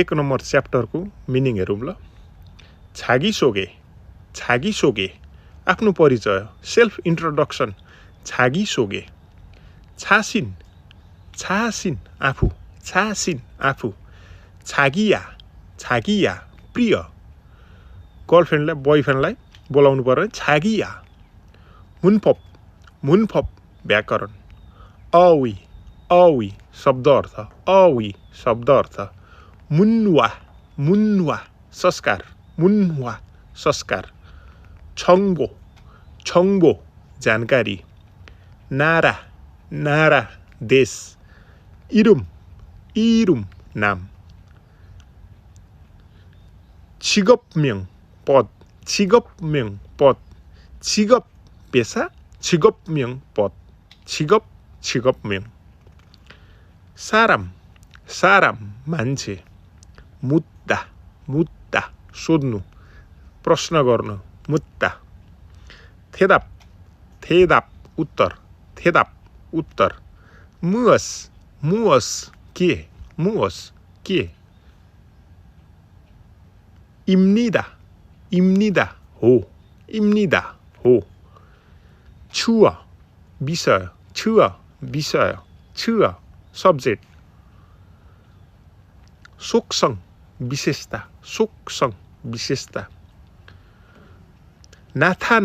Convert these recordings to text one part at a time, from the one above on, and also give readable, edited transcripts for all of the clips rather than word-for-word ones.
1 number च्याप्टरको meaning हेरौँ ल। छागिसोगे आफ्नो परिचय, सेल्फ इन्ट्रोडक्सन। छागिसोगे। छासिन आफू, छागिया प्रिय, गर्लफ्रेन्डलाई बोयफ्रेन्डलाई बोलाउनु पर्यो छागिया। मुन्फप व्याकरण। अवी शब्द अर्थ। मुन्वा संस्कार। छङ्बो जानकारी। नारा देश। इरुम नाम। छिगपम्यङ पद। छिगप पेशा, छिगपम्यङ पद। छिगपम्यङ। साराम मान्छे। मुद्दा सोध्नु, प्रश्न गर्नु, मुद्दा। थेदाप उत्तर। मुअस के। इम्निदा हो। छुअ विषय। सब्जेक्ट। सोक्सङ विशेषता। नाथा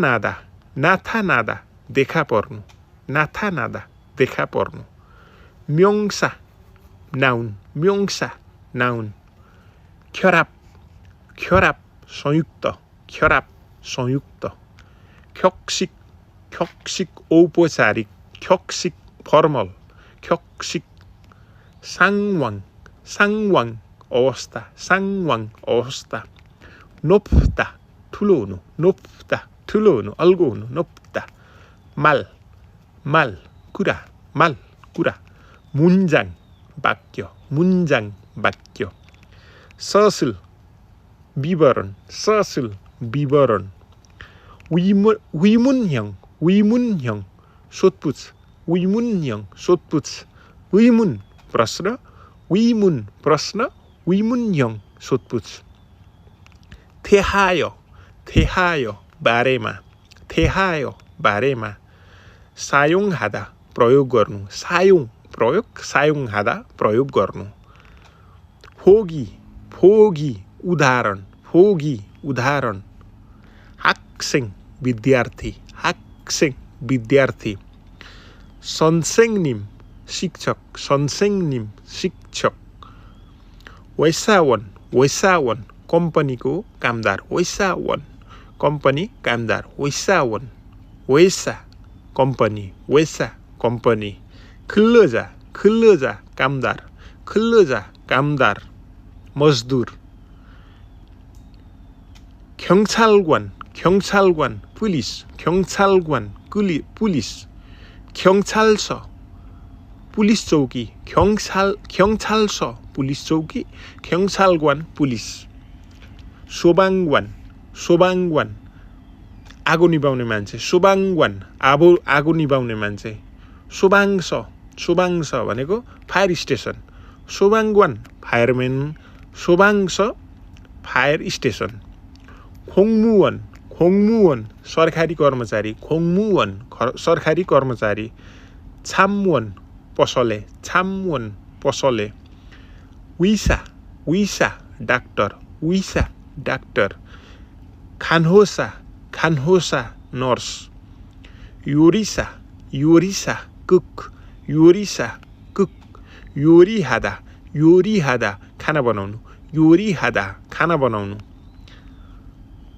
देखा पर्नु। म्योङसा नाउन। ख्यराप संयुक्त। ख्यक्सिक औपचारिक। फर्मल। साङवाङ अवस्था। नोफ्ता ठुलो हुनु, अल्गो हुनु, नोफ्ता। माल कुरा। मुन्जाङ वाक्य। ससिल विवरण। विमुन्ह्यङ सोधपुछ। विमुन प्रश्न। विमुन्ह्यङ सोधपुछ। थेहाय बारेमा। सायोङ हादा प्रयोग गर्नु। सायोङ हादा प्रयोग गर्नु। फोगी उदाहरण। हाक्सेङ विद्यार्थी। सन्सेङनिम शिक्षक। वैसावन कम्पनीको कामदार। कम्पनी कामदार। वैसा कम्पनी। खिल्लोजा कामदार। मजदुर। ख्यङछालग्वान पुलिस। ख्यङछाल्स पुलिस चौकी। ख्यङछाल्स पुलिस चौकी। ख्यङछालग्वान पुलिस। सोबाङवान आगो निभाउने मान्छे। आगो निभाउने मान्छे। सोबाङ्स भनेको फायर स्टेसन। सोबाङवान फायरम्यान। सोबाङ्स फायर स्टेसन। खोङमुवन सरकारी कर्मचारी। छामवन पसले। विसा डाक्टर। खानहोसा नर्स। योरिसा कुक। योरिहादा खाना बनाउनु।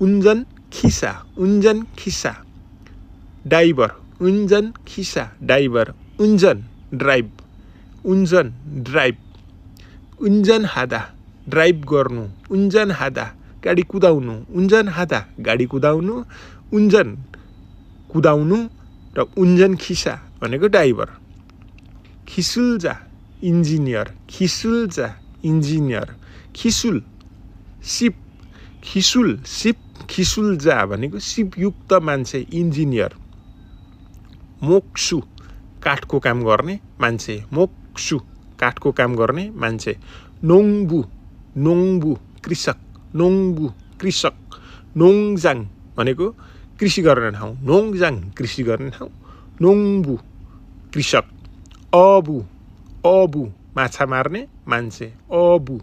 उन्जन खिसा डाइभर। उन्जन ड्राइभ। उन्जन हादा ड्राइभ गर्नु। उन्जन हादा गाडी कुदाउनु। उन्जन कुदाउनु र उन्जन खिसा भनेको ड्राइभर। खिसुल्जा इन्जिनियर। खिसुल सिप। खिसुल्जा भनेको सिपयुक्त मान्छे, इन्जिनियर। मोक्सु काठको काम गर्ने मान्छे। नोङ्बु नोङबु कृषक नोङबु कृषक नोङजाङ भनेको कृषि गर्ने ठाउँ नोङजाङ कृषि गर्ने ठाउँ नोङबु कृषक अबु अबु माछा मार्ने मान्छे अबु